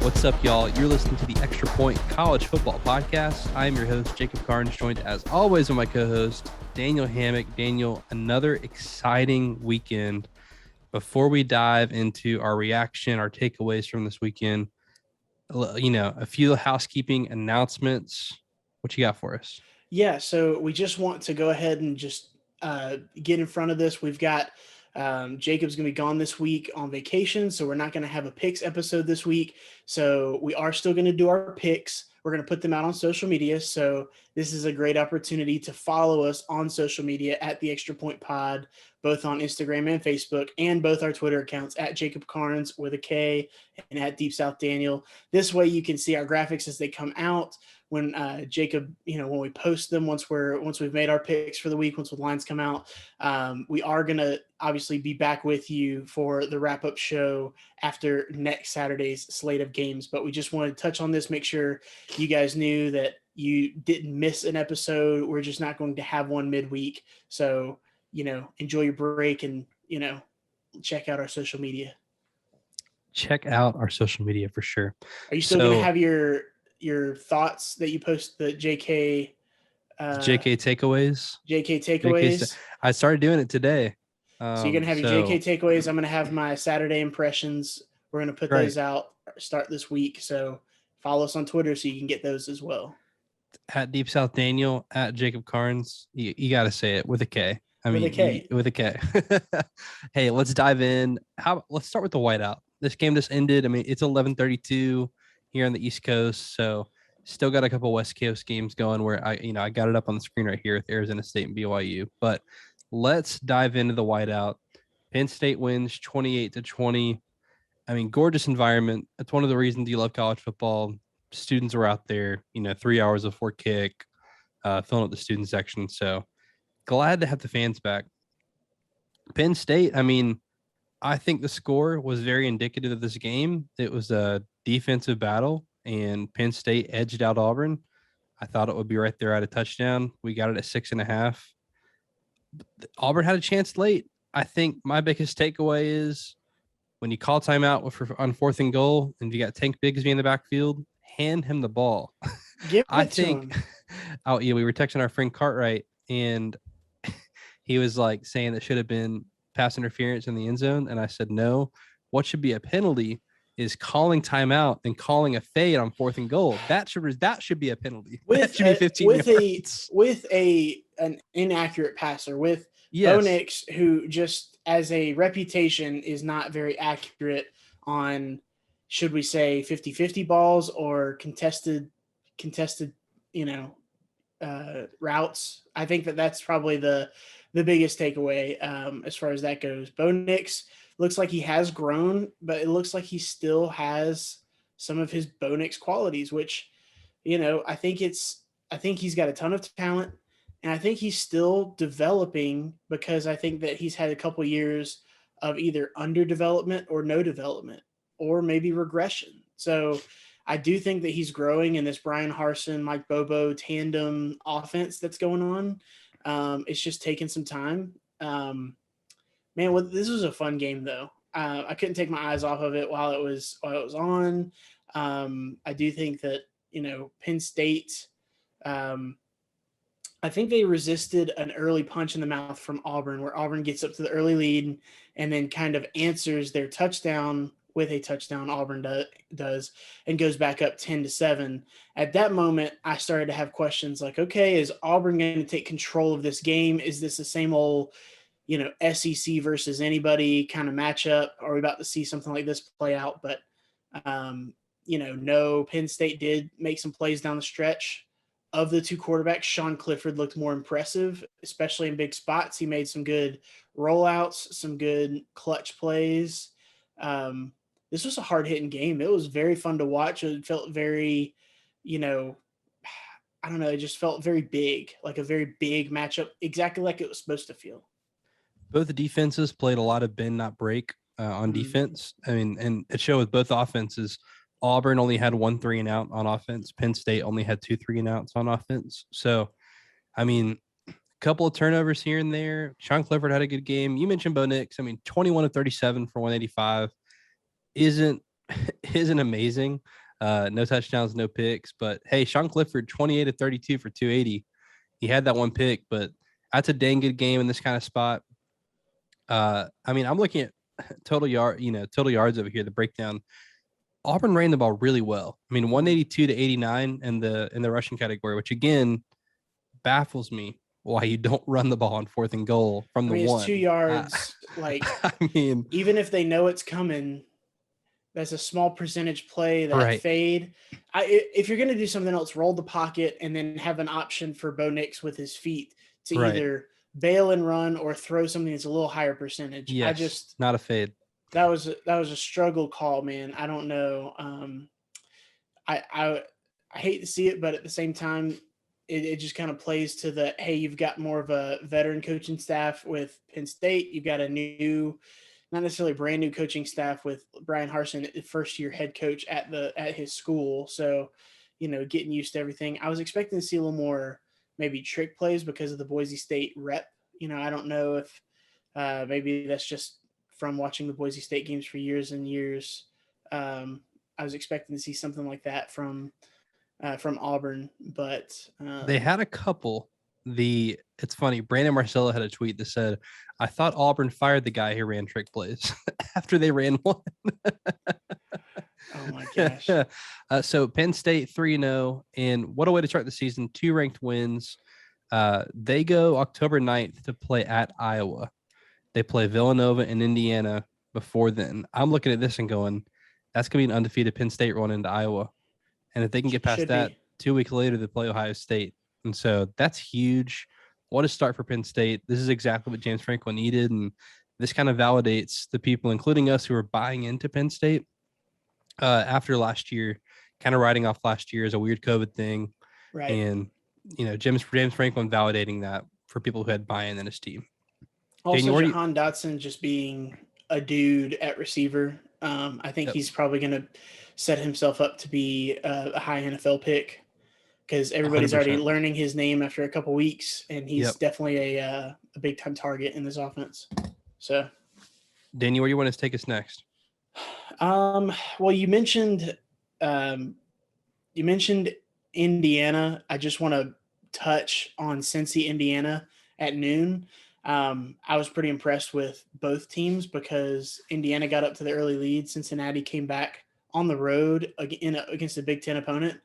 What's up, y'all? You're listening to the Extra Point College Football Podcast. I am your host, Jacob Carnes, joined as always with my co-host, Daniel Hammock. Daniel, another exciting weekend. Before we dive into our reaction, our takeaways from this weekend, a few housekeeping announcements. What you got for us? Yeah, so we just want to go ahead and just get in front of this. We've got Jacob's going to be gone this week on vacation, so we're not going to have a picks episode this week. So we are still going to do our picks. We're going to put them out on social media. So this is a great opportunity to follow us on social media at the Extra Point Pod, both on Instagram and Facebook, and both our Twitter accounts at Jacob Carnes with a K and at Deep South Daniel. This way you can see our graphics as they come out. When Jacob, when we post them, once we've made our picks for the week, once the lines come out, we are gonna obviously be back with you for the wrap up show after next Saturday's slate of games. But we just wanted to touch on this, make sure you guys knew that you didn't miss an episode. We're just not going to have one midweek, so enjoy your break and check out our social media. Check out our social media for sure. Are you still gonna have your thoughts that you post the JK takeaways? JK takeaways. I started doing it today. So you're gonna have your JK takeaways. I'm gonna have my Saturday impressions. We're gonna put those out start this week. So follow us on Twitter so you can get those as well. At Deep South Daniel, at Jacob Carnes. You got to say it with a K. With a K. Hey, let's dive in. Let's start with the whiteout. This game just ended. I mean, it's 11:32 here on the East Coast, so still got a couple West Coast games going where I got it up on the screen right here with Arizona State and BYU. But let's dive into the whiteout. Penn State wins 28-20. I mean, gorgeous environment. That's one of the reasons you love college football. Students are out there, 3 hours before kick, filling up the student section. So glad to have the fans back. Penn State, I mean, I think the score was very indicative of this game. It was a defensive battle, and Penn State edged out Auburn. I thought it would be right there at a touchdown. We got it at 6.5. Auburn had a chance late. I think my biggest takeaway is when you call timeout on 4th and goal, and you got Tank Bigsby in the backfield, hand him the ball. Give it to him. We were texting our friend Cartwright, and he was like saying that should have been pass interference in the end zone. And I said, no, what should be a penalty is calling timeout and calling a fade on 4th and goal. That should be a penalty. That should be 15 yards. With an inaccurate passer, with Bo Nix, who just as a reputation is not very accurate on, should we say 50-50 balls or contested, routes. I think that's probably the biggest takeaway as far as that goes. Bo Nix looks like he has grown, but it looks like he still has some of his Bo Nix qualities, which, I think he's got a ton of talent, and I think he's still developing because I think that he's had a couple years of either underdevelopment or no development or maybe regression. So I do think that he's growing in this Brian Harsin, Mike Bobo tandem offense that's going on. It's just taking some time. This was a fun game though. I couldn't take my eyes off of it while it was on. I do think that Penn State. I think they resisted an early punch in the mouth from Auburn, where Auburn gets up to the early lead and then kind of answers their touchdown with a touchdown. Auburn does and goes back up 10-7. At that moment, I started to have questions like, okay, is Auburn going to take control of this game? Is this the same old, SEC versus anybody kind of matchup? Are we about to see something like this play out? But, no, Penn State did make some plays down the stretch. Of the two quarterbacks, Sean Clifford looked more impressive, especially in big spots. He made some good rollouts, some good clutch plays. This was a hard-hitting game. It was very fun to watch. It felt very, it just felt very big, like a very big matchup, exactly like it was supposed to feel. Both the defenses played a lot of bend, not break on defense. I mean, and it showed with both offenses. Auburn only had 1 3-and-out on offense. Penn State only had 2 3-and-outs on offense. So, I mean, a couple of turnovers here and there. Sean Clifford had a good game. You mentioned Bo Nix. I mean, 21 of 37 for 185 isn't isn't amazing. No touchdowns, no picks. But hey, Sean Clifford, 28 to 32 for 280. He had that one pick, but that's a dang good game in this kind of spot. I mean, I'm looking at total yards over here, the breakdown. Auburn ran the ball really well. I mean, 182 to 89 in the rushing category, which again baffles me why you don't run the ball on 4th and goal from the it's one. 2 yards. I mean, even if they know it's coming, that's a small percentage play, that right. fade. If you're going to do something else, roll the pocket and then have an option for Bo Nix with his feet to either bail and run or throw something that's a little higher percentage. Yes, not a fade. That was a struggle call, man. I don't know. I hate to see it, but at the same time, it just kind of plays to the, hey, you've got more of a veteran coaching staff with Penn State. You've got a new, not necessarily brand new coaching staff with Brian Harsin, first year head coach at his school. So, getting used to everything. I was expecting to see a little more maybe trick plays because of the Boise State rep. I don't know if maybe that's just from watching the Boise State games for years and years. I was expecting to see something like that from Auburn, but they had a couple. It's funny. Brandon Marcello had a tweet that said, "I thought Auburn fired the guy who ran trick plays after they ran one." Oh my gosh! So Penn State 3-0, and what a way to start the season! 2 ranked wins. They go October 9th to play at Iowa. They play Villanova and Indiana before then. I'm looking at this and going, that's going to be an undefeated Penn State run into Iowa. And if they can get past that, 2 weeks later, they play Ohio State. And so that's huge. What a start for Penn State. This is exactly what James Franklin needed. And this kind of validates the people, including us, who are buying into Penn State after last year, kind of writing off last year as a weird COVID thing. Right. And, James Franklin validating that for people who had buy-in in his team. Also, Jahan Dotson just being a dude at receiver. I think he's probably going to set himself up to be a high NFL pick because everybody's 100%. Already learning his name after a couple weeks, and he's definitely a big-time target in this offense. So, Daniel, where do you want us to take us next? Well, you mentioned Indiana. I just want to touch on Cincy, Indiana at noon. I was pretty impressed with both teams because Indiana got up to the early lead. Cincinnati came back on the road against a Big Ten opponent.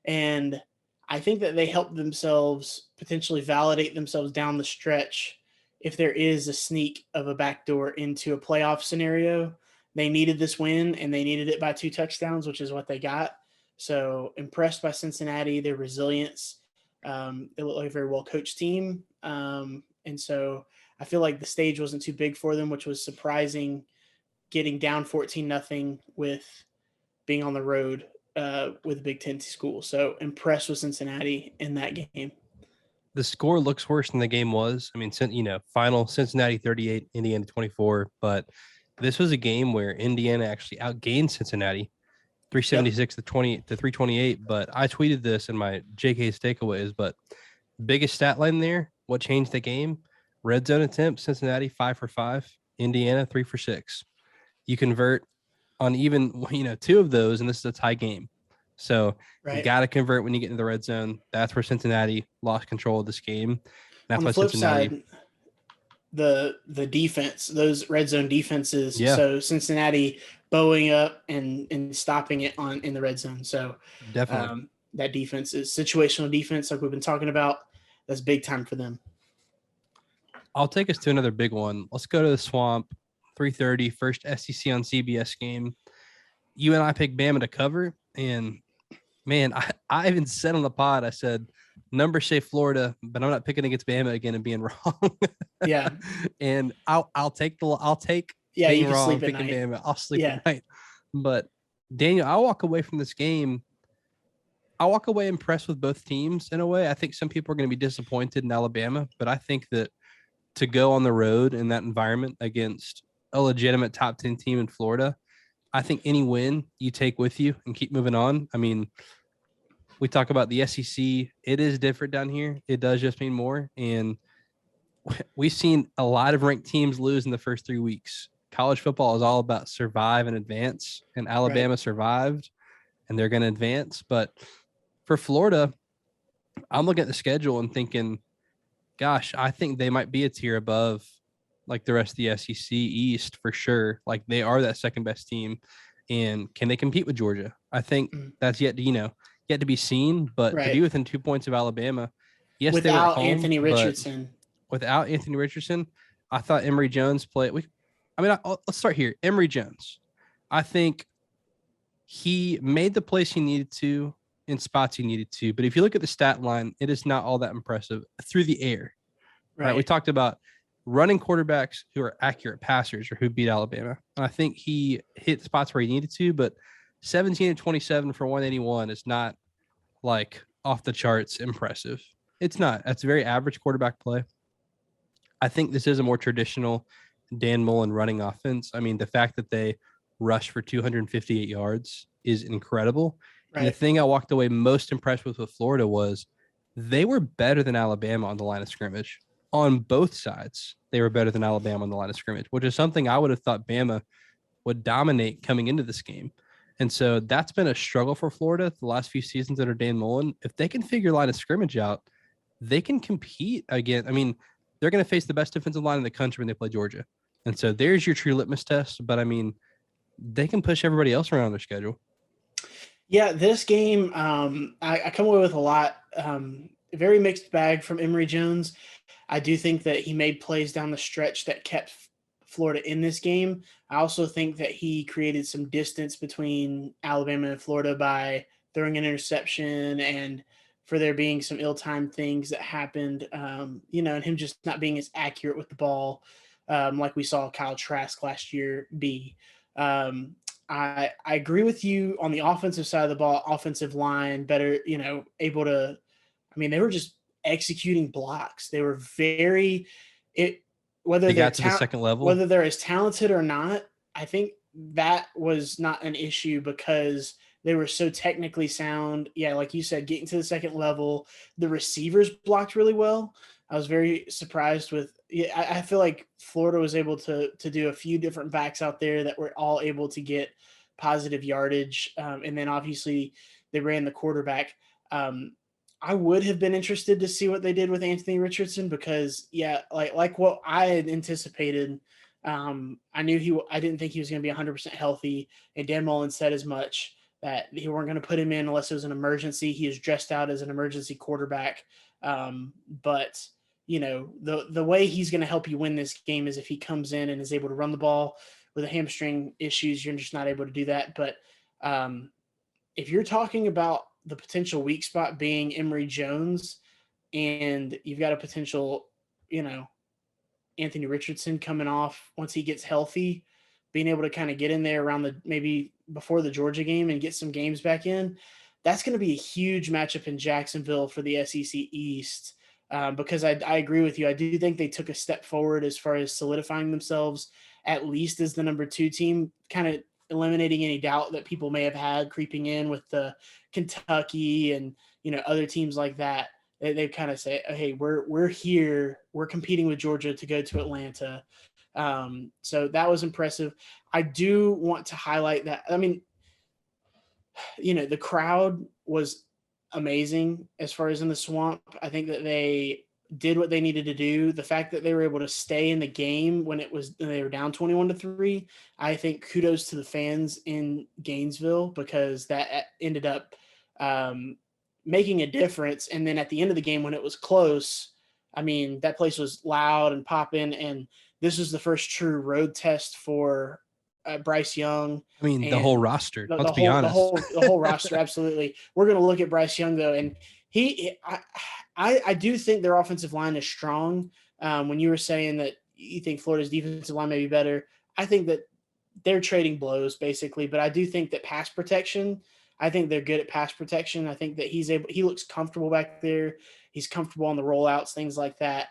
And I think that they helped themselves potentially validate themselves down the stretch if there is a sneak of a backdoor into a playoff scenario. They needed this win, and they needed it by 2 touchdowns, which is what they got. So impressed by Cincinnati, their resilience. They look like a very well-coached team. And so I feel like the stage wasn't too big for them, which was surprising, getting down 14-0 with being on the road with a Big Ten school. So impressed with Cincinnati in that game. The score looks worse than the game was. I mean, final Cincinnati 38, Indiana 24. But this was a game where Indiana actually outgained Cincinnati 376 to 328. But I tweeted this in my JK's takeaways. But biggest stat line there, what changed the game? Red zone attempts, Cincinnati 5 for 5, Indiana 3 for 6. You convert on even 2 of those, and this is a tie game. So you got to convert when you get into the red zone. That's where Cincinnati lost control of this game. That's on the flip side, the defense, those red zone defenses. Yeah. So Cincinnati bowing up and stopping it in the red zone. So definitely that defense is situational defense, like we've been talking about. That's big time for them. I'll take us to another big one. Let's go to the Swamp. 3:30, first SEC on CBS game. You and I picked Bama to cover, and man, I even said on the pod, I said numbers say Florida, but I'm not picking against Bama again and being wrong. Yeah, and I'll take yeah, being you can wrong sleep picking at night. Bama. I'll sleep at night. But Daniel, I walk away from this game. I walk away impressed with both teams in a way. I think some people are going to be disappointed in Alabama, but I think that to go on the road in that environment against a legitimate top 10 team in Florida, I think any win you take with you and keep moving on. I mean, we talk about the SEC. It is different down here. It does just mean more. And we've seen a lot of ranked teams lose in the first 3 weeks. college football is all about survive and advance, and Alabama survived, and they're going to advance. But for Florida, I'm looking at the schedule and thinking, gosh, I think they might be a tier above like the rest of the SEC East for sure. Like they are that second best team. And can they compete with Georgia? I think that's yet to be seen. But to be within 2 points of Alabama, yes, they were at home, Anthony Richardson. Without Anthony Richardson, I thought Emory Jones played. Let's start here. Emory Jones, I think he made the plays he needed to in spots he needed to. But if you look at the stat line, it is not all that impressive through the air. Right. We talked about running quarterbacks who are accurate passers or who beat Alabama. And I think he hit spots where he needed to, but 17 to 27 for 181 is not like off the charts impressive. It's not. That's very average quarterback play. I think this is a more traditional Dan Mullen running offense. I mean, the fact that they rushed for 258 yards is incredible. Right. And the thing I walked away most impressed with Florida was they were better than Alabama on the line of scrimmage. On both sides, they were better than Alabama on the line of scrimmage, which is something I would have thought Bama would dominate coming into this game. And so that's been a struggle for Florida the last few seasons under Dan Mullen. If they can figure line of scrimmage out, they can compete again. I mean, they're going to face the best defensive line in the country when they play Georgia. And so there's your true litmus test. But, I mean, they can push everybody else around their schedule. Yeah, this game, I come away with a lot. Very mixed bag from Emory Jones. I do think that he made plays down the stretch that kept Florida in this game. I also think that he created some distance between Alabama and Florida by throwing an interception and for there being some ill-timed things that happened, and him just not being as accurate with the ball like we saw Kyle Trask last year be. I agree with you on the offensive side of the ball, offensive line, better, able to – they were just executing blocks. They were whether they got to the second level, whether they're as talented or not. I think that was not an issue because they were so technically sound. Yeah, like you said, getting to the second level, the receivers blocked really well. I was very surprised with. Yeah, I feel like Florida was able to do a few different backs out there that were all able to get positive yardage, and then obviously they ran the quarterback. I would have been interested to see what they did with Anthony Richardson because, yeah, like what I had anticipated. I didn't think he was going to be 100% healthy, and Dan Mullen said as much that he weren't going to put him in unless it was an emergency. He is dressed out as an emergency quarterback, but the way he's going to help you win this game is if he comes in and is able to run the ball. With the hamstring issues, you're just not able to do that. But if you're talking about the potential weak spot being Emory Jones, and you've got a potential, Anthony Richardson coming off once he gets healthy, being able to kind of get in there around maybe before the Georgia game and get some games back in, that's going to be a huge matchup in Jacksonville for the SEC East. Because I agree with you. I do think they took a step forward as far as solidifying themselves at least as the number 2 team, kind of eliminating any doubt that people may have had creeping in with the Kentucky and, other teams like that. They kind of say, hey, we're here. We're competing with Georgia to go to Atlanta. So that was impressive. I do want to highlight that. The crowd was amazing as far as in the Swamp. I think that they did what they needed to do. The fact that they were able to stay in the game when they were down 21-3, I think kudos to the fans in Gainesville because that ended up making a difference. And then at the end of the game when it was close, that place was loud and popping. And this was the first true road test for Bryce Young. The whole roster. Let's be honest. The whole roster, absolutely. We're going to look at Bryce Young though, and I do think their offensive line is strong. When you were saying that you think Florida's defensive line may be better, I think that they're trading blows basically. But I do think that pass protection, I think they're good at pass protection. I think that he looks comfortable back there. He's comfortable on the rollouts, things like that.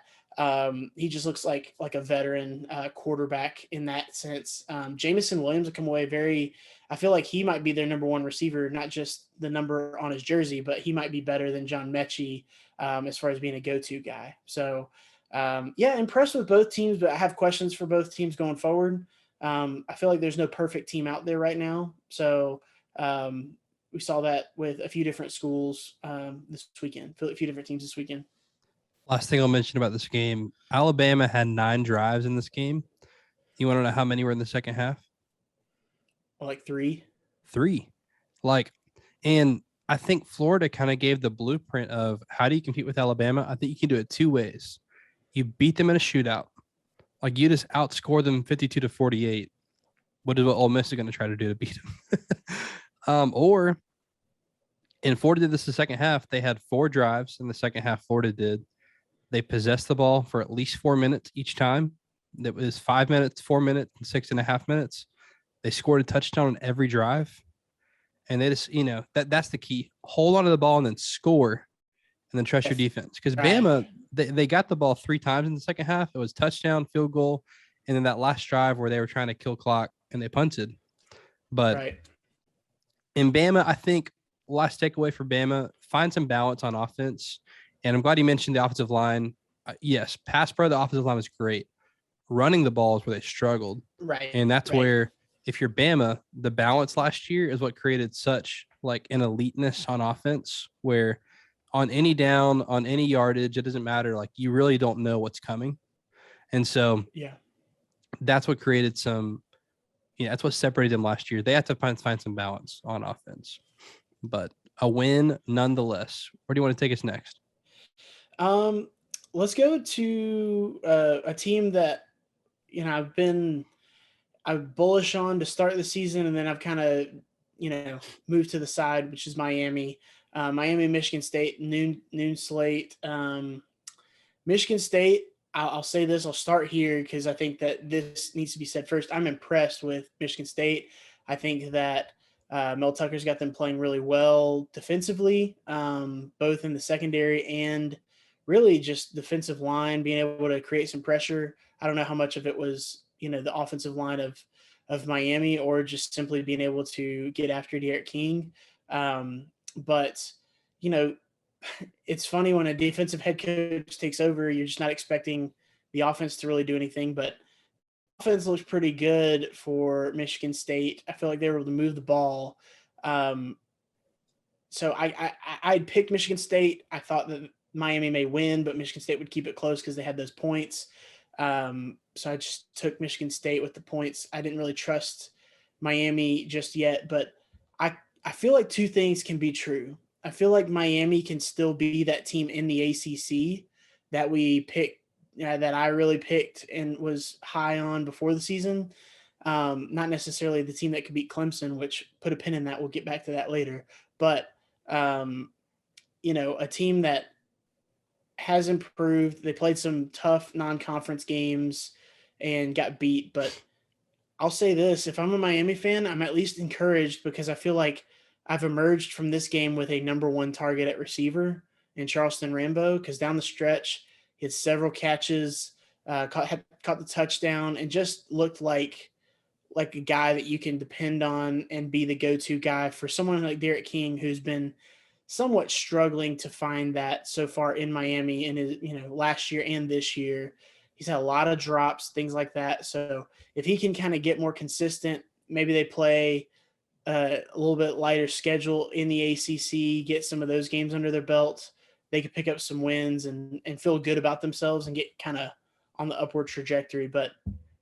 He just looks like a veteran quarterback in that sense. Jamison Williams will come away I feel like he might be their number 1 receiver, not just the number on his jersey, but he might be better than John Mechie as far as being a go-to guy. So, impressed with both teams, but I have questions for both teams going forward. I feel like there's no perfect team out there right now. So we saw that with a few different schools this weekend, a few different teams this weekend. Last thing I'll mention about this game, Alabama had 9 drives in this game. You want to know how many were in the second half? Like 3. 3. Like, and I think Florida kind of gave the blueprint of how do you compete with Alabama. I think you can do it 2 ways. You beat them in a shootout. Like you just outscore them 52-48. What is what Ole Miss is going to try to do to beat them? Or and Florida did this the second half. They had 4 drives in the second half. Florida did. They possessed the ball for at least 4 minutes each time. That was 5 minutes, 4 minutes, and 6.5 minutes. They scored a touchdown on every drive. And they just, that's the key. Hold on to the ball and then score and then trust your defense. Because Right. Bama, they got the ball 3 times in the second half. It was touchdown, field goal, and then that last drive where they were trying to kill clock and they punted. But in Bama, I think last takeaway for Bama, find some balance on offense. And I'm glad you mentioned the offensive line. Yes, pass pro, the offensive line was great. Running the ball is where they struggled. Right. And that's where, if you're Bama, the balance last year is what created such like an eliteness on offense where on any down, on any yardage, it doesn't matter. Like you really don't know what's coming. And so that's what created some, that's what separated them last year. They had to find some balance on offense, but a win nonetheless. Where do you want to take us next? Let's go to a team that, I'm bullish on to start the season, and then I've kind of, moved to the side, which is Miami. Miami, Michigan State, noon slate. Michigan State, I'll say this. I'll start here because I think that this needs to be said first. I'm impressed with Michigan State. I think that Mel Tucker's got them playing really well defensively, both in the secondary and really just defensive line, being able to create some pressure. I don't know how much of it was, the offensive line of Miami or just simply being able to get after Derek King. But, it's funny when a defensive head coach takes over, you're just not expecting the offense to really do anything. But offense looks pretty good for Michigan State. I feel like they were able to move the ball. So I'd picked Michigan State. I thought that Miami may win, but Michigan State would keep it close because they had those points. So I just took Michigan State with the points. I didn't really trust Miami just yet, but I feel like 2 things can be true. I feel like Miami can still be that team in the ACC that we picked, that I really picked and was high on before the season. Not necessarily the team that could beat Clemson, which put a pin in that. We'll get back to that later. But, a team that has improved. They played some tough non-conference games and got beat. But I'll say this, if I'm a Miami fan, I'm at least encouraged because I feel like I've emerged from this game with a number 1 target at receiver in Charleston Rambo, because down the stretch, he had several catches, caught the touchdown, and just looked like a guy that you can depend on and be the go-to guy for someone like Derek King, who's been somewhat struggling to find that so far in Miami in his, last year and this year. He's had a lot of drops, things like that. So if he can kind of get more consistent, maybe they play a little bit lighter schedule in the ACC, get some of those games under their belt, they could pick up some wins and feel good about themselves and get kind of on the upward trajectory. But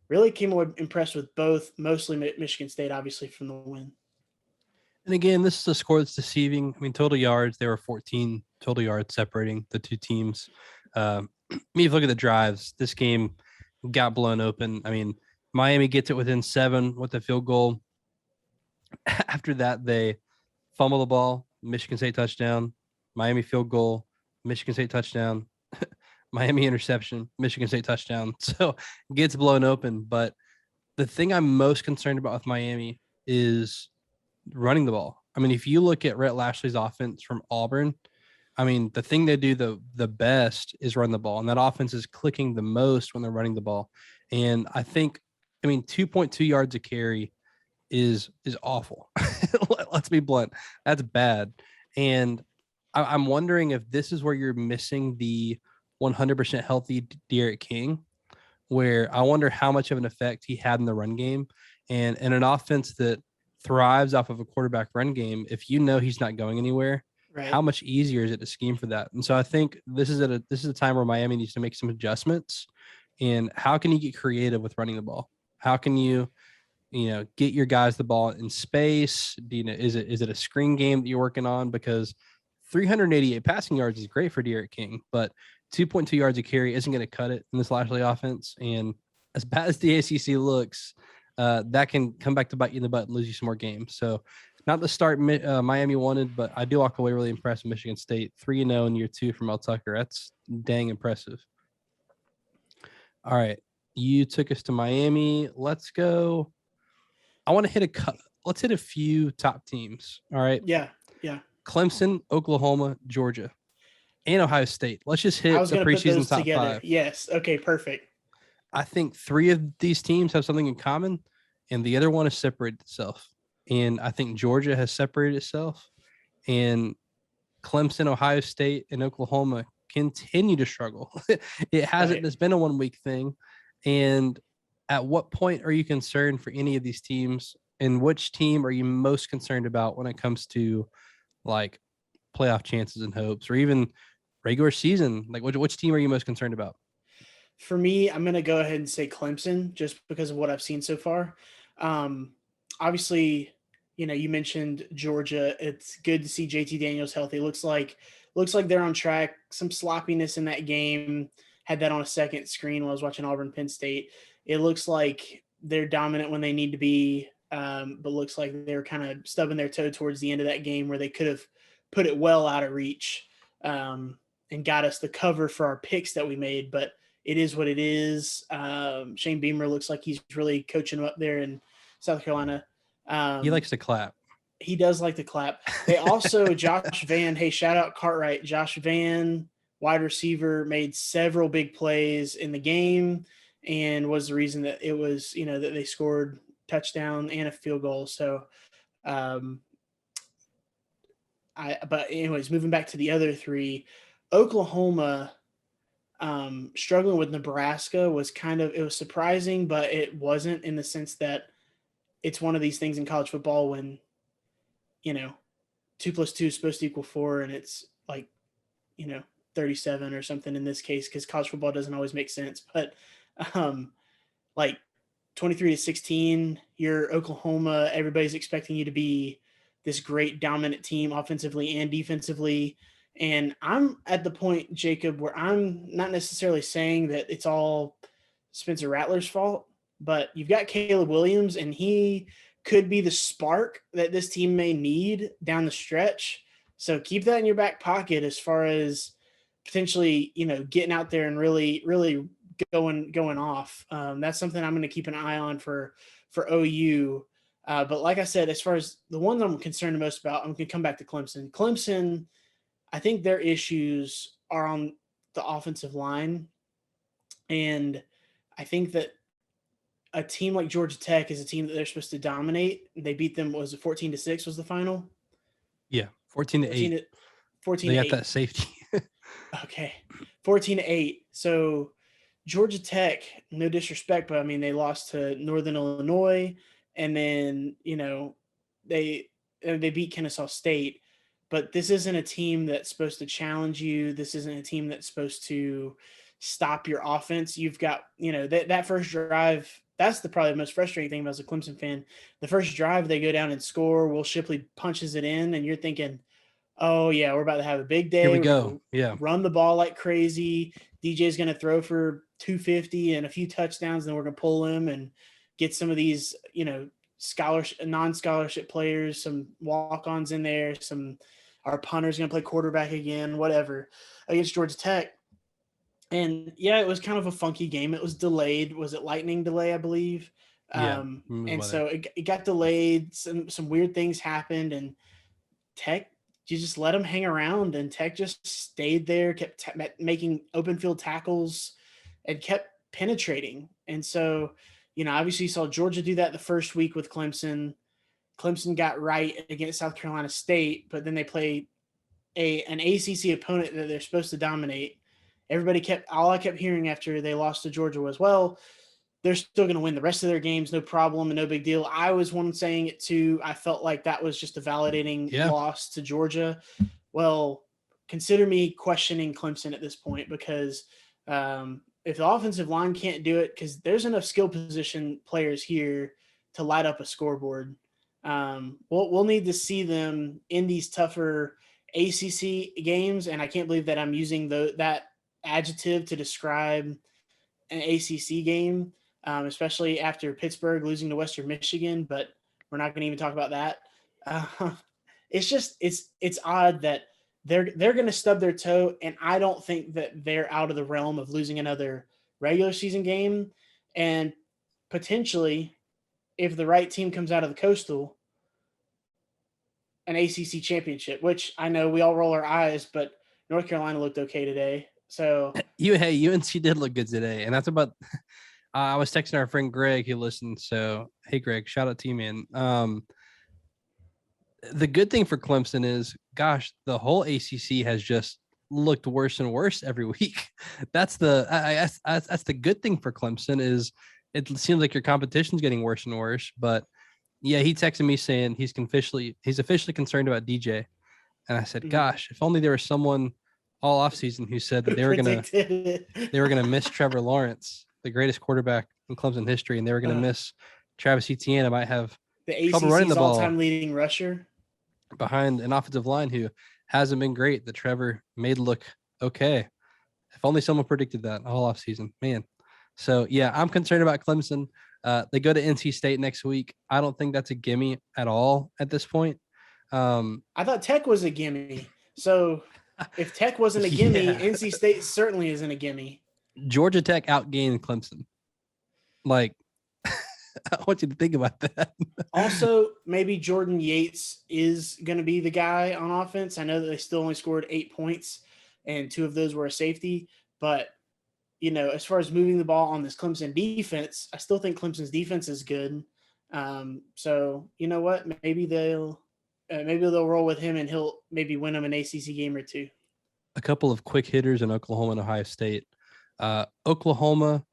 really came away impressed with both, mostly Michigan State, obviously, from the win. And again, this is a score that's deceiving. I mean, total yards, there were 14 total yards separating the 2 teams. If you look at the drives, this game got blown open. I mean, Miami gets it within 7 with the field goal. After that, they fumble the ball, Michigan State touchdown, Miami field goal, Michigan State touchdown, Miami interception, Michigan State touchdown. So it gets blown open. But the thing I'm most concerned about with Miami is running the ball. I mean, if you look at Rhett Lashley's offense from Auburn, I mean, the thing they do the best is run the ball, and that offense is clicking the most when they're running the ball. And I think, 2.2 yards a carry is awful. Let's be blunt. That's bad. And I'm wondering if this is where you're missing the 100% healthy Derek King, where I wonder how much of an effect he had in the run game. And in an offense that thrives off of a quarterback run game, if you know he's not going anywhere, Right. how much easier is it to scheme for that? And so I think this is a time where Miami needs to make some adjustments. And how can you get creative with running the ball? How can you get your guys the ball in space? Is it a screen game that you're working on? Because 388 passing yards is great for Derek King, but 2.2 yards a carry isn't going to cut it in this Lashley offense. And as bad as the ACC looks, that can come back to bite you in the butt and lose you some more games. So not the start Miami wanted, but I do walk away really impressed with Michigan State. 3-0 in year 2 from Mel Tucker. That's dang impressive. All right. You took us to Miami. Let's go. I want to let's hit a few top teams. All right. Yeah. Clemson, Oklahoma, Georgia, and Ohio State. Let's just hit the preseason top together. 5. Yes. Okay, perfect. I think 3 of these teams have something in common, and the other one has separated itself. And I think Georgia has separated itself, and Clemson, Ohio State, and Oklahoma continue to struggle. It hasn't. Right. It's been a 1-week thing. And at what point are you concerned for any of these teams? And which team are you most concerned about when it comes to like playoff chances and hopes, or even regular season? Like which team are you most concerned about? For me, I'm going to go ahead and say Clemson just because of what I've seen so far. Obviously, you mentioned Georgia. It's good to see JT Daniels healthy. Looks like they're on track. Some sloppiness in that game. Had that on a second screen while I was watching Auburn Penn State. It looks like they're dominant when they need to be, but looks like they're kind of stubbing their toe towards the end of that game where they could have put it well out of reach and got us the cover for our picks that we made. But it is what it is. Shane Beamer looks like he's really coaching them up there in South Carolina. He likes to clap. He does like to clap. They also, Josh Van, hey, shout out Cartwright. Josh Van, wide receiver, made several big plays in the game and was the reason that it was, that they scored touchdown and a field goal. So, but anyways, moving back to the other 3, Oklahoma, struggling with Nebraska was it was surprising, but it wasn't, in the sense that it's one of these things in college football when, 2 + 2 is supposed to equal 4, and it's like, 37 or something in this case, because college football doesn't always make sense. But like 23-16, you're Oklahoma. Everybody's expecting you to be this great dominant team offensively and defensively. And I'm at the point, Jacob, where I'm not necessarily saying that it's all Spencer Rattler's fault, but you've got Caleb Williams, and he could be the spark that this team may need down the stretch. So keep that in your back pocket as far as potentially, getting out there and really, really going off. That's something I'm going to keep an eye on for OU. But like I said, as far as the ones I'm concerned the most about, I'm going to come back to Clemson. Clemson, I think their issues are on the offensive line. And I think that a team like Georgia Tech is a team that they're supposed to dominate. They beat them, was it 14-6 was the final? Yeah, 14-8. 14 they got that safety. Okay, 14-8. So Georgia Tech, no disrespect, but I mean, they lost to Northern Illinois, and then, they beat Kennesaw State. But this isn't a team that's supposed to challenge you. This isn't a team that's supposed to stop your offense. You've got, that first drive. That's probably the most frustrating thing about as a Clemson fan. The first drive, they go down and score. Will Shipley punches it in, and you're thinking, oh, yeah, we're about to have a big day. Here we go. Yeah. Run the ball like crazy. DJ's going to throw for 250 and a few touchdowns, and then we're going to pull him and get some of these, non-scholarship players, some walk-ons in there, our punter's going to play quarterback again, whatever, against Georgia Tech. And, yeah, it was kind of a funky game. It was delayed. Was it lightning delay, I believe? Yeah. And so it got delayed. Some weird things happened, and Tech, you just let them hang around, and Tech just stayed there, kept making open field tackles, and kept penetrating. And so, obviously you saw Georgia do that the first week with Clemson. Clemson got right against South Carolina State, but then they play an ACC opponent that they're supposed to dominate, all I kept hearing after they lost to Georgia was, well, they're still going to win the rest of their games, no problem and no big deal. I was one saying it too. I felt like that was just a validating loss to Georgia. Well, consider me questioning Clemson at this point, because if the offensive line can't do it, because there's enough skill position players here to light up a scoreboard. We'll need to see them in these tougher ACC games, and I can't believe that I'm using that adjective to describe an ACC game, especially after Pittsburgh losing to Western Michigan. But we're not going to even talk about that. It's odd that they're going to stub their toe, and I don't think that they're out of the realm of losing another regular season game, and potentially, if the right team comes out of the Coastal, an ACC championship, which I know we all roll our eyes, but North Carolina looked okay today. So UNC did look good today, and that's about. I was texting our friend Greg who listened. So hey, Greg, shout out to you, man. The good thing for Clemson is, gosh, the whole ACC has just looked worse and worse every week. That's the good thing for Clemson is it seems like your competition's getting worse and worse. But yeah, he texted me saying he's officially concerned about DJ, and I said, gosh, if only there was someone all offseason who said that they were gonna miss Trevor Lawrence, the greatest quarterback in Clemson history, and they were gonna miss Travis Etienne. I might have the trouble running the ball, all-time leading rusher behind an offensive line who hasn't been great, that Trevor made look okay. If only someone predicted that all offseason, man. So yeah, I'm concerned about Clemson. They go to NC State next week. I don't think that's a gimme at all at this point. I thought Tech was a gimme. So if Tech wasn't a gimme, NC State certainly isn't a gimme. Georgia Tech outgained Clemson. Like, I want you to think about that. Also, maybe Jordan Yates is going to be the guy on offense. I know that they still only scored 8 points, and 2 of those were a safety. But, as far as moving the ball on this Clemson defense, I still think Clemson's defense is good. So, you know what? Maybe they'll roll with him, and he'll maybe win them an ACC game or 2. A couple of quick hitters in Oklahoma and Ohio State. Oklahoma,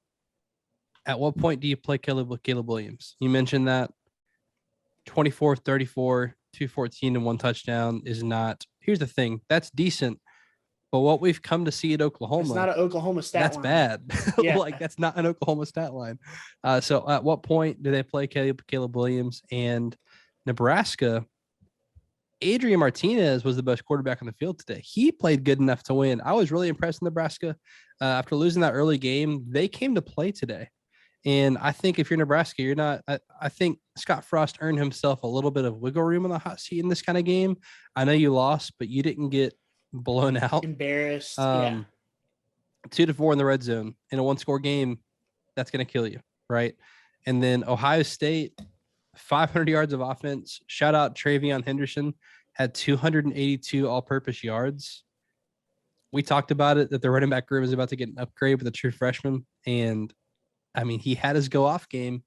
at what point do you play Caleb Williams? You mentioned that 24, 34, 214 and 1 touchdown is not. Here's the thing. That's decent. But what we've come to see at Oklahoma. It's not an Oklahoma stat line. That's bad. Yeah. Like, that's not an Oklahoma stat line. So at what point do they play Caleb Williams? And Nebraska, Adrian Martinez was the best quarterback on the field today. He played good enough to win. I was really impressed with Nebraska. After losing that early game, they came to play today. And I think if you're Nebraska, you're not. I think Scott Frost earned himself a little bit of wiggle room on the hot seat in this kind of game. I know you lost, but you didn't get blown out. Embarrassed. 2-4 in the red zone in a 1-score game. That's going to kill you, right? And then Ohio State, 500 yards of offense. Shout out Travion Henderson, had 282 all-purpose yards. We talked about it, that the running back room is about to get an upgrade with a true freshman. And I mean, he had his go-off game,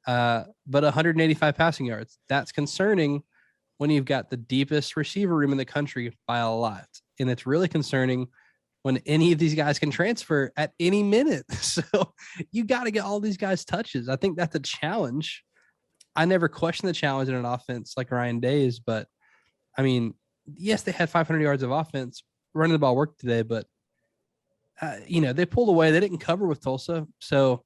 but 185 passing yards. That's concerning when you've got the deepest receiver room in the country by a lot. And it's really concerning when any of these guys can transfer at any minute. So you got to get all these guys touches. I think that's a challenge. I never questioned the challenge in an offense like Ryan Day's, but I mean, yes, they had 500 yards of offense. Running the ball worked today, but they pulled away. They didn't cover with Tulsa. So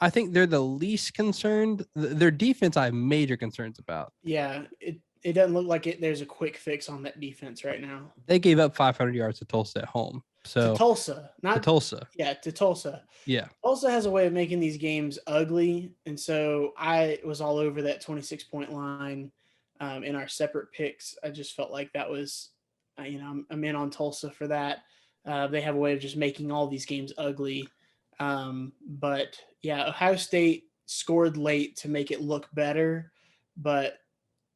I think they're the least concerned. Their defense, I have major concerns about. Yeah, it doesn't look like there's a quick fix on that defense right now. They gave up 500 yards to Tulsa at home. So to Tulsa, not to Tulsa. Yeah, to Tulsa. Yeah. Tulsa has a way of making these games ugly, and so I was all over that 26-point line in our separate picks. I just felt like that was, I'm in on Tulsa for that. They have a way of just making all these games ugly. But yeah, Ohio State scored late to make it look better, but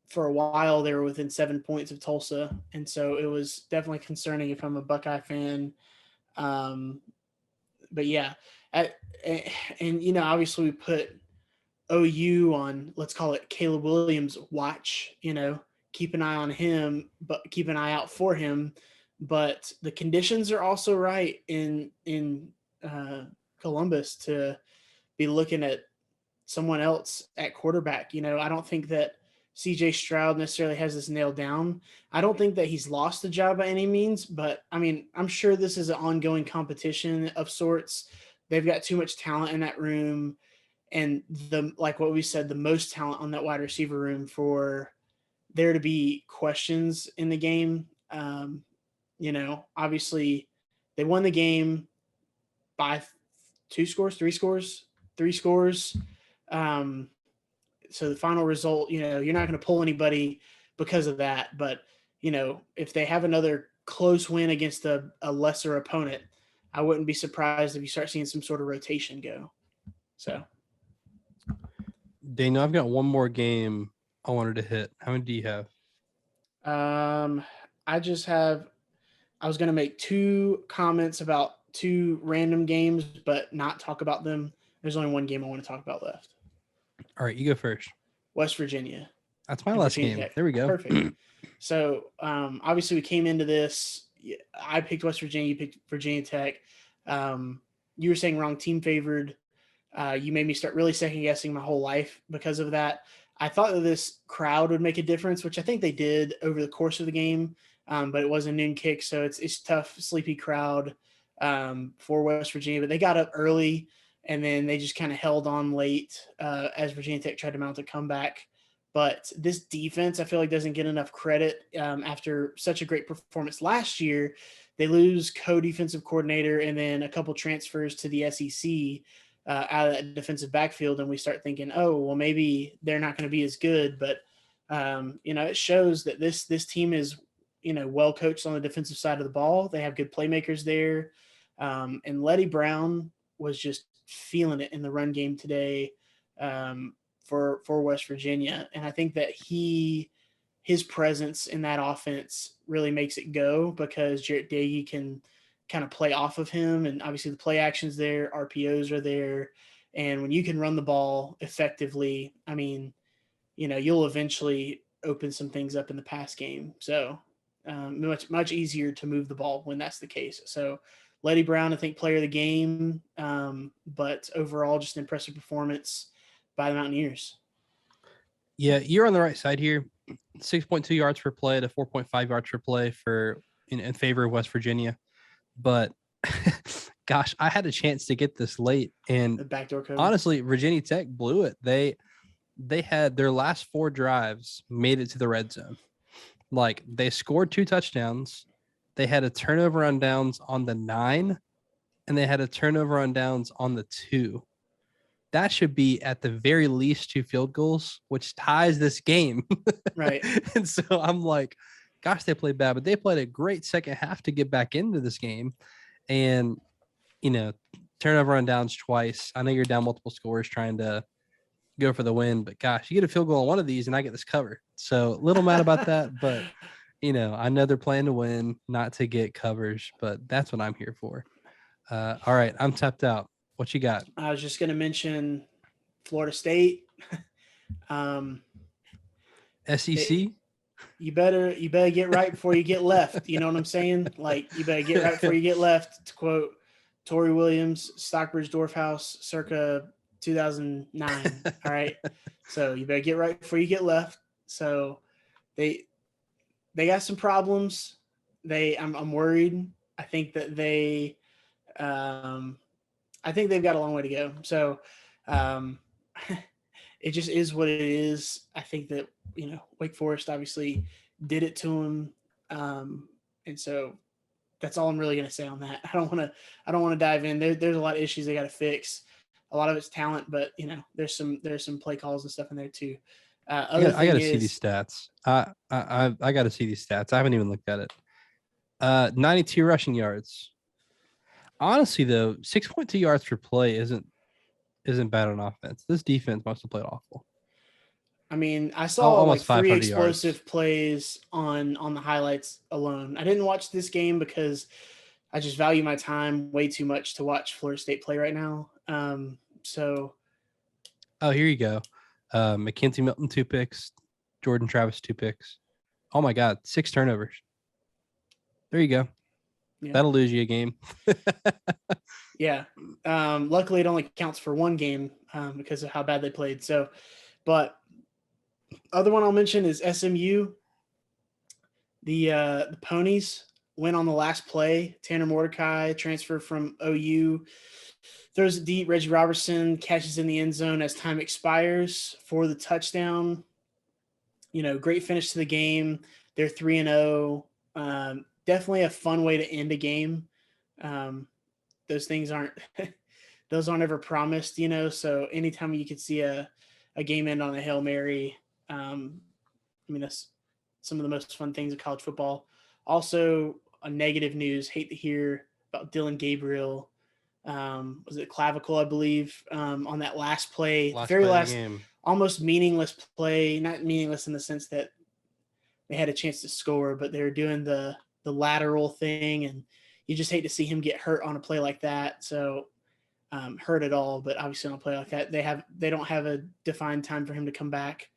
for a while they were within 7 points of Tulsa. And so it was definitely concerning if I'm a Buckeye fan. But yeah, obviously we put OU on, let's call it Caleb Williams watch, keep an eye on him, but keep an eye out for him. but the conditions are also right in Columbus to be looking at someone else at quarterback. I don't think that CJ Stroud necessarily has this nailed down. I don't think that he's lost the job by any means, but I mean, I'm sure this is an ongoing competition of sorts. They've got too much talent in that room, and like what we said, the most talent on that wide receiver room for there to be questions in the game. Obviously they won the game by three scores. Um, so the final result, you're not going to pull anybody because of that. But, if they have another close win against a lesser opponent, I wouldn't be surprised if you start seeing some sort of rotation go. So, Daniel, I've got one more game I wanted to hit. How many do you have? I just have, I was going to make two comments about two random games, but not talk about them. There's only one game I want to talk about left. All right, you go first. West Virginia. That's my last Virginia game. Tech. There we go. Perfect. So obviously we came into this. I picked West Virginia. You picked Virginia Tech. You were saying wrong team favored. You made me start really second guessing my whole life because of that. I thought that this crowd would make a difference, which I think they did over the course of the game. But it was a noon kick, so it's tough, sleepy crowd for West Virginia. But they got up early, and then they just kind of held on late as Virginia Tech tried to mount a comeback. But this defense, I feel like, doesn't get enough credit after such a great performance last year. They lose co-defensive coordinator and then a couple transfers to the SEC out of that defensive backfield, and we start thinking, oh, well, maybe they're not going to be as good. But it shows that this team is well coached on the defensive side of the ball. They have good playmakers there, and Letty Brown was just feeling it in the run game today. For West Virginia. And I think that his presence in that offense really makes it go because Jarrett Dagey can kind of play off of him. And obviously the play actions there, RPOs are there. And when you can run the ball effectively, I mean, you'll eventually open some things up in the pass game. So much easier to move the ball when that's the case. So Letty Brown, I think, player of the game, but overall just an impressive performance by the Mountaineers. Yeah, you're on the right side here. 6.2 yards per play to 4.5 yards per play in favor of West Virginia. But gosh, I had a chance to get this late, and the backdoor cover. Honestly, Virginia Tech blew it. They had their last 4 drives made it to the red zone. Like, they scored 2 touchdowns. They had a turnover on downs on the 9, and they had a turnover on downs on the 2. That should be at the very least 2 field goals, which ties this game. Right. And so I'm like, gosh, they played bad, but they played a great second half to get back into this game. And, turnover on downs twice. I know you're down multiple scores trying to go for the win, but gosh, you get a field goal on one of these and I get this cover. So a little mad about that, but I know they're playing to win, not to get covers, but that's what I'm here for. All right, I'm tapped out. What you got? I was just going to mention Florida State. SEC? You better get right before you get left. You know what I'm saying? Like, you better get right before you get left, to quote Tori Williams, Stockbridge Dorfhouse, circa 2009. All right. So you better get right before you get left. So they got some problems. I'm worried. I think that I think they've got a long way to go. So it just is what it is. I think that, Wake Forest obviously did it to them. And so that's all I'm really going to say on that. I don't want to dive in. There's a lot of issues they got to fix. A lot of it's talent, but there's some play calls and stuff in there too. I got to see these stats. I got to see these stats. I haven't even looked at it. 92 rushing yards. Honestly, though, 6.2 yards per play isn't bad on offense. This defense must have played awful. I mean, I saw almost like 3 explosive plays on the highlights alone. I didn't watch this game because I just value my time way too much to watch Florida State play right now. Oh, here you go. Mackenzie Milton 2 picks, Jordan Travis 2 picks. Oh my God, 6 turnovers. There you go. Yeah. That'll lose you a game. Yeah. Luckily, it only counts for one game because of how bad they played. So, but other one I'll mention is SMU. The Ponies went on the last play. Tanner Mordecai, transfer from OU, throws it deep. Reggie Robertson catches in the end zone as time expires for the touchdown. Great finish to the game. They're 3-0. Definitely a fun way to end a game. Those things aren't ever promised, so anytime you could see a game end on a Hail Mary, that's some of the most fun things of college football. Also, a negative news, hate to hear about Dylan Gabriel. Was it clavicle, I believe, on that last play, last game. Almost meaningless play, not meaningless in the sense that they had a chance to score, but they were doing the lateral thing, and you just hate to see him get hurt on a play like that. So hurt at all, but obviously on a play like that, they don't have a defined time for him to come back.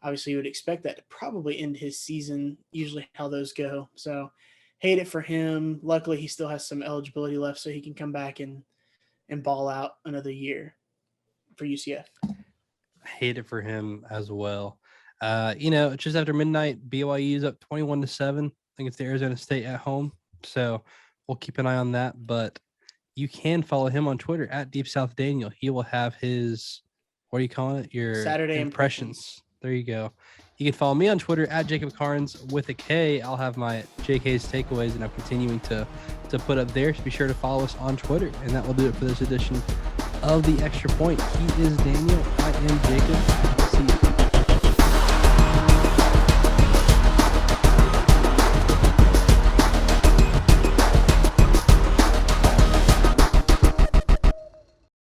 Obviously, you would expect that to probably end his season, usually how those go. So hate it for him. Luckily, he still has some eligibility left, so he can come back and ball out another year for UCF. I hate it for him as well. Just after midnight, BYU's up 21-7. I think it's the Arizona State at home. So we'll keep an eye on that. But you can follow him on Twitter at Deep South Daniel. He will have his, what do you call it? Your Saturday impressions. There you go. You can follow me on Twitter at Jacob Carnes with a K. I'll have my JK's takeaways, and I'm continuing to put up there. So be sure to follow us on Twitter. And that will do it for this edition of The Extra Point. He is Daniel. I am Jacob. See you.